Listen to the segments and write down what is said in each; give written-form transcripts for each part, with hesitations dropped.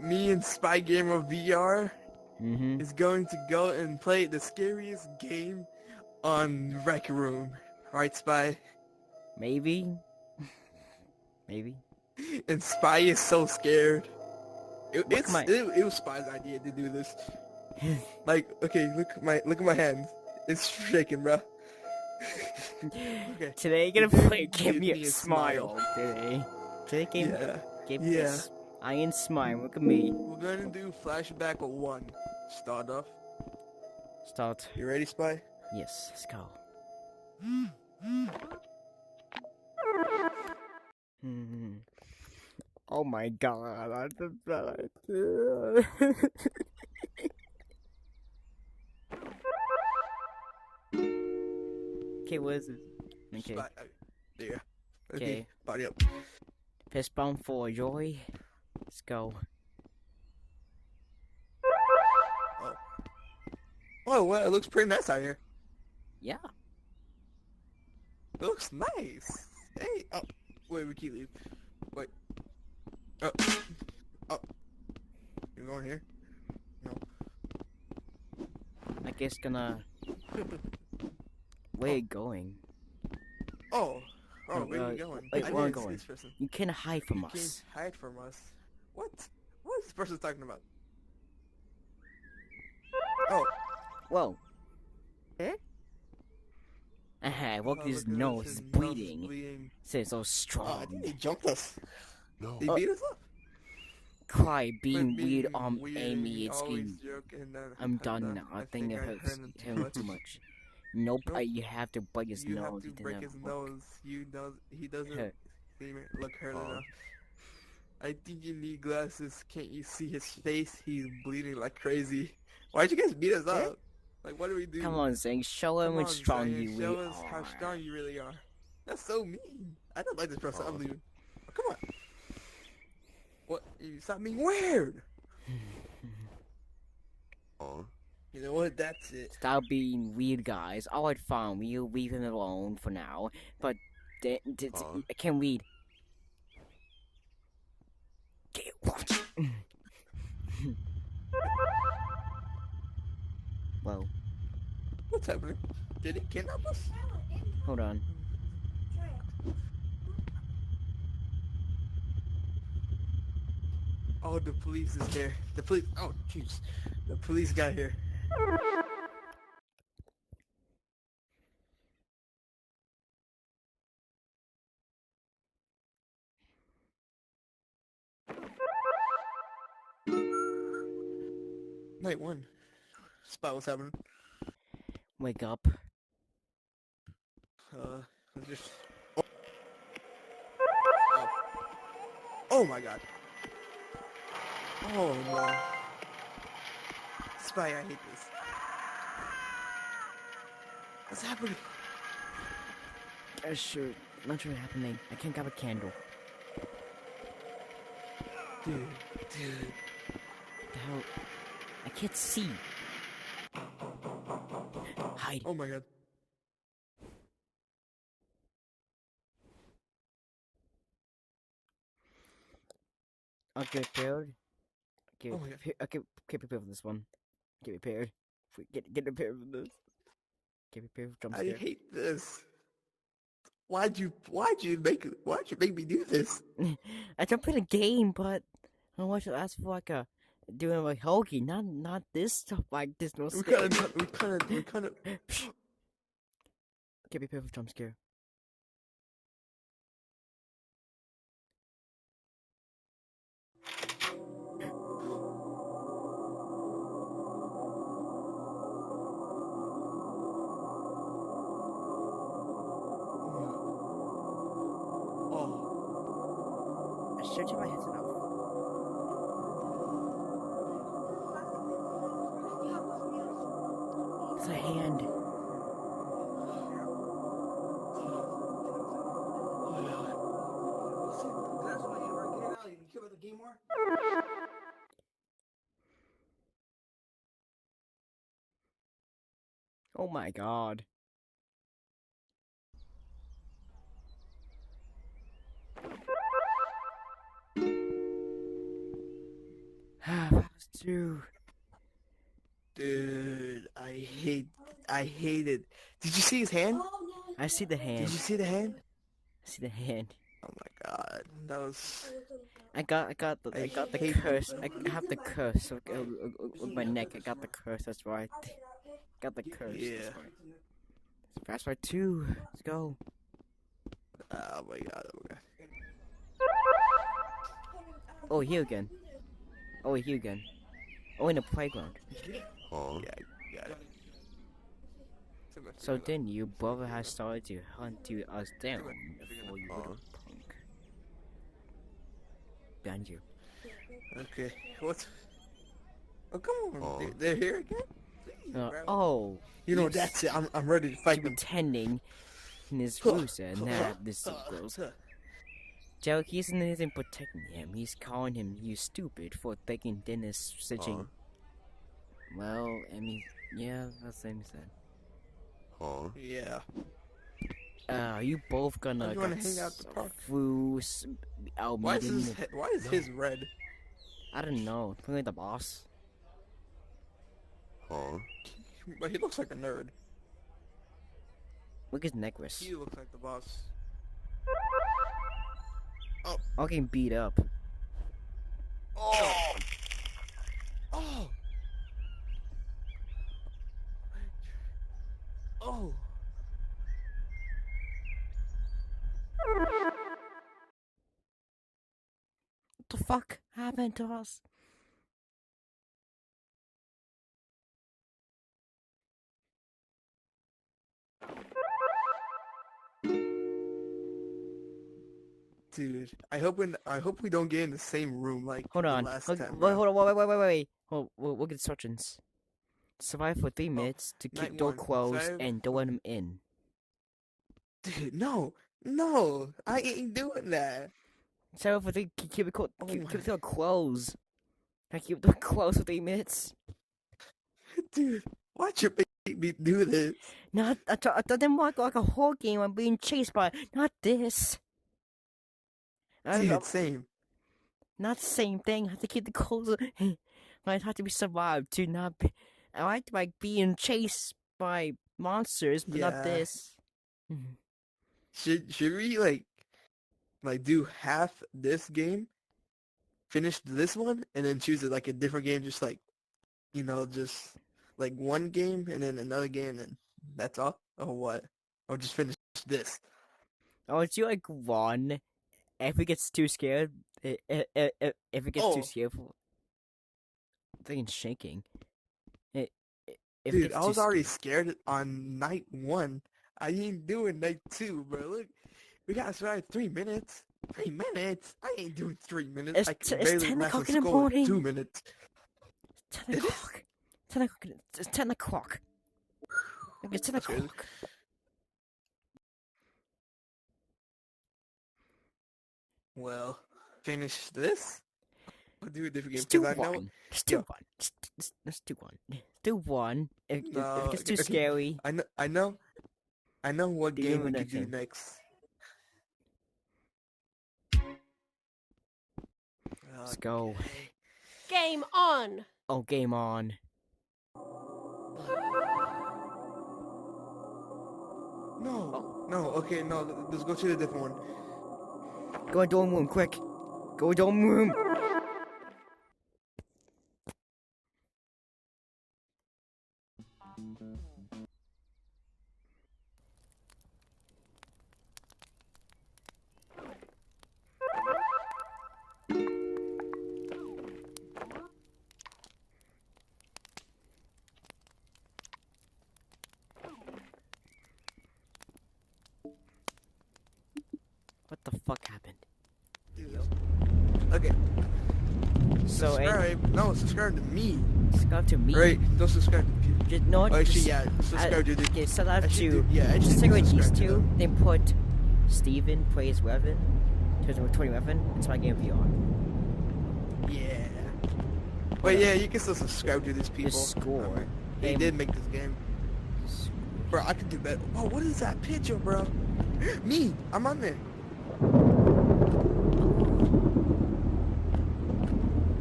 me and Spy Gamer VR Mm-hmm. is going to go and play the scariest game on Rec Room. Right, Spy? Maybe. Maybe. And Spy is so scared. Look at It was Spy's idea to do this. Like, okay, look at my hands. It's shaking, bro. Okay. Today gonna Today, play Give Me a Smile. Today game Yeah. Give Me Yeah. I ain't smile. Look at me. We're gonna do flashback 1. Start off. Start. You ready, Spy? Yes, let's go. Hmm. Oh my god. Okay, what is this? Okay. Spy, there. Okay. Body up. Fist bump for joy. Let's go. Oh, well, it looks pretty nice out here. Yeah. It looks nice. Hey, oh, wait, we keep leaving. Wait. Oh, oh. You going here? No. I guess gonna. Where you going? Oh, where are we going? Wait, I where are we didn't see going? this person. You can't hide from You us. can't hide from us. What? What is this person talking about? Oh. Whoa. Eh? Look at his nose, is bleeding. Says so Oh, I strong. think they jumped us. No. They beat us up. Cry being Quit weird weird Amy, and it's always getting. joking, I'm done now. I think it hurts him him too much. Nope, Nope. you have to break his You nose. have to break his nose. He doesn't Hurt. look hurt Oh. enough. I think you need glasses. Can't you see his face? He's bleeding like crazy. Why'd you guys beat us up? Like, what do we do? Come on, Zing, show him Come how on, strong Zane, you show really us how are. strong you really are. That's so mean. I don't like this person. I'm Oh. leaving. Oh, come on. What? You stop being weird. Oh. You know what? That's it. Stop being weird, guys. Alright, fine, we'll leave him alone for now. But I can't read. Get watch. Whoa, What's happening? Did it kidnap us? hold on. Oh, the police is there. The police. Oh, jeez. The police got here. Night 1. Spot, what's happening? Wake up. Let's just. Oh. Oh. Oh my god. Oh no. Spy, I hate this. What's happening? Sure, not sure what's happening. I can't grab a candle. Dude. The hell? I can't see. Hide. Oh my god. Okay, prepared. Okay, Oh my God. okay, prepared for this one. Get prepared. Get prepared for this. Get prepared for jump I scare. hate this. Why'd you make me do this? I jumped in a game, but I want to ask for like a doing like hokey, not this stuff like this. No We scare. kind of. Get prepared for jump scare. Oh, I should turn my headset off. It's a hand. Oh my god. 2. Dude, I hate it. Did you see his hand? I see the Did hand. you see the hand? I see the hand. Oh my god, that was. I got the I curse. hate I have the curse with my neck. I got the curse. That's right. Got the curse. Yeah. That's right. Fast Ride 2. Let's go. Oh my god, oh my god. Oh, here again. Oh, here again. Oh, in the playground. Oh. Yeah, got it. So then your brother has started to hunt you us down before you little punk. Behind you. Okay, what? Oh, come on, they're here again? Please, bro. Oh, You know, that's it. I'm ready to fight them. pretending in his rooster and that this is gross. Derek isn't protecting him. He's calling him you stupid for thinking Dennis stitching. Well, I mean, yeah, that's the same thing. Yeah. You both gonna You wanna hang out at the park? through our Why meeting. is his red? I don't know. Probably the boss. But he looks like a nerd. Look at his necklace. He looks like the boss. All getting beat up. Oh! Oh! Oh! What the fuck happened to us? Dude, I hope we don't get in the same room like Hold the on. last Look, time. wait, bro. hold on. Wait. We'll get instructions. Survive for 3 minutes to keep night door one, closed survive. and don't let him in. Dude, no, I ain't doing that. Survive for 3. Keep Oh keep my- the door closed. I keep the door closed for 3 minutes. Dude, why'd you make me do this? Not I thought them like a whole game. I'm being chased by not this. Dude, same. Not the same thing. I have to keep the clothes. I have to be survived to not be. I like being chased by monsters, but not Yeah. this. Should we like do half this game, finish this one, and then choose it like a different game, just like just like one game and then another game, and that's all, or what? Or just finish this. Oh, it's you like one. If it gets too scared, if it gets Oh. too scared, thing shaking. If it Dude, gets I too was already scared- scared on night 1. I ain't doing night 2, bro. Look, we gotta survive 3 minutes. 3 minutes? I ain't doing 3 minutes. It's I can t- it's barely 10 match o'clock the in the score morning. 2 minutes. 10 It is? o'clock. 10 o'clock. It's 10 o'clock. It's 10 That's crazy. o'clock. Well, finish this. I'll do a different game Let's do because I know. one. Let's do Yeah. one. Let's do one. Do one. If No, it gets too okay. scary, I know what Do game we the could do next next. let's go. Okay. Game on! Oh, game on. No, okay, no, let's go to the different one. Go to dorm room, quick. Go to dorm room. What the fuck happened? Okay, So, subscribe to me. subscribe to me. Right, don't subscribe to people. Just, no, Oh, actually, just, yeah, subscribe to the. okay, set out actually to. do- yeah, actually just do take away these subscribe to two, them. then put Steven plays weapon. There's a 20 weapon. It's my game VR. Yeah. But yeah, you can still subscribe to these people. score. They Game- did make this game. Bro, I could do better. Oh, what is that picture, bro? Me, I'm on there.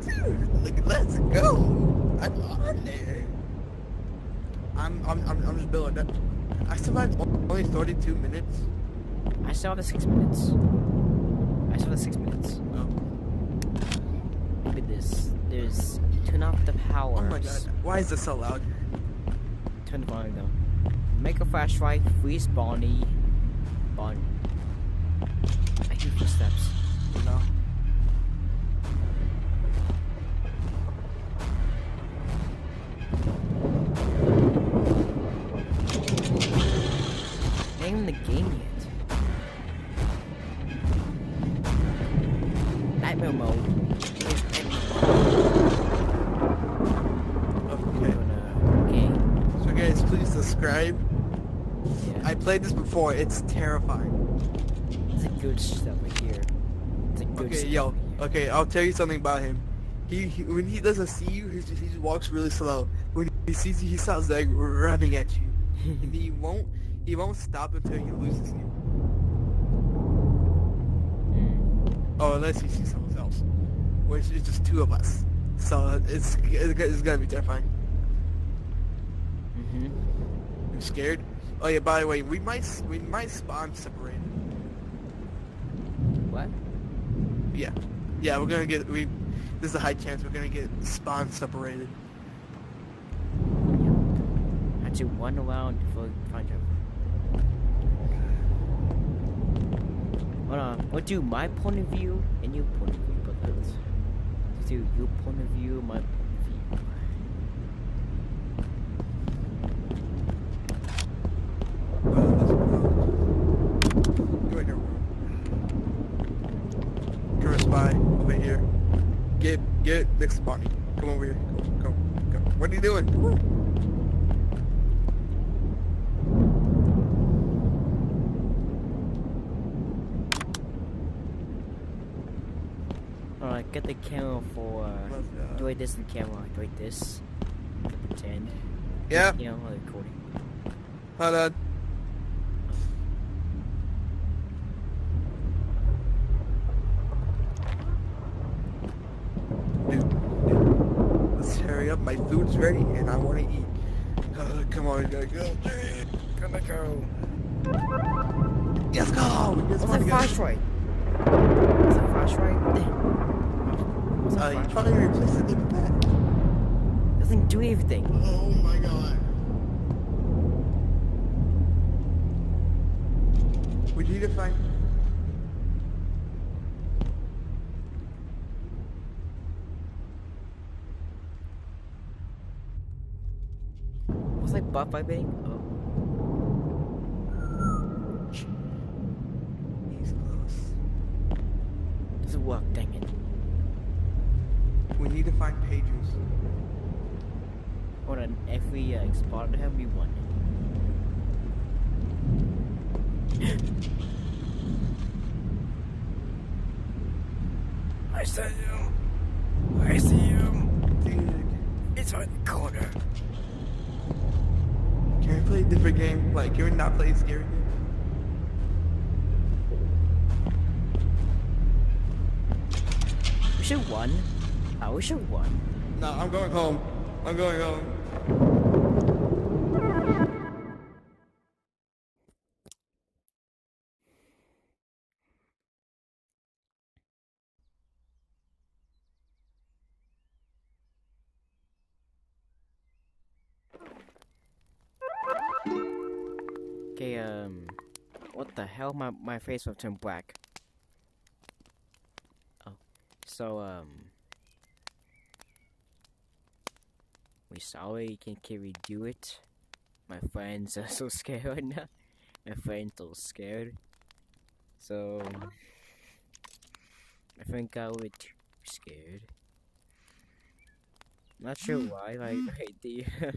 Dude, look at that. Let's go. I'm on there. I'm just building up. I survived only 32 minutes. I still have the 6 minutes. I still have 6 minutes. Oh. Look at this. There's turn off the power. Oh my god. Why is this so loud? Turn the volume down. Make a flashlight. Freeze Bonnie. Bonnie. I hear footsteps. No. Not even in the game yet. Nightmare mode. Okay. Okay. So guys, please subscribe. Yeah. I played this before. It's terrifying. It's a good stuff right here. It's a good Okay, stuff yo. right here. Okay, I'll tell you something about him. He when he doesn't see you, he just walks really slow. When he sees you, he starts like running at you. And he won't stop until he loses you. Oh, unless he sees someone else, which is just two of us. So it's gonna be terrifying. Mm-hmm. I'm scared. Oh yeah, by the way, we might spawn separated. What? Yeah, we're gonna get There's a high chance we're gonna get spawn separated. Had to run around before we find her. Hold on. We'll do my point of view and your point of view, but let's do your point of view, my point of view. Go right here. Come here, spy. Over here. Get next to Bonnie. Come over here. Go. What are you doing? Come on. Alright, get the camera for do it this in the camera, do it this. To pretend. Yeah. You know, recording. Hold on. Dude, let's hurry up. My food's ready and I want to eat. Come on, we gotta go. Gonna go. Let's go. What's a flashlight? What's a flashlight? What's a You flashlight? trying to replace it with that? Doesn't do anything. Oh my god. We need to find... What's like butt vibrating? Oh. He's close. Doesn't work, dang it. We need to find Pedro's. Hold on, if we spotted him, we won. I see him. I see him. Dude, It's on the corner. can we play a different game? Like, can we not play a scary game? We should won. I wish I won. No, I'm going home. I'm going home. Okay, what the hell? My face will turn black. Oh, so, we sorry, can we do it? My friends are so scared now. My friends are scared. So, I think I would too scared. Not sure why, like, right there.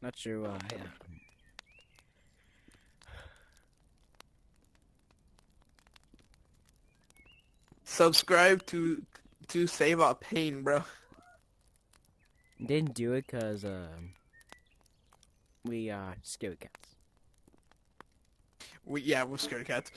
Not sure why. Subscribe to save our pain, bro. Didn't do it because we are scared cats. We're scared cats.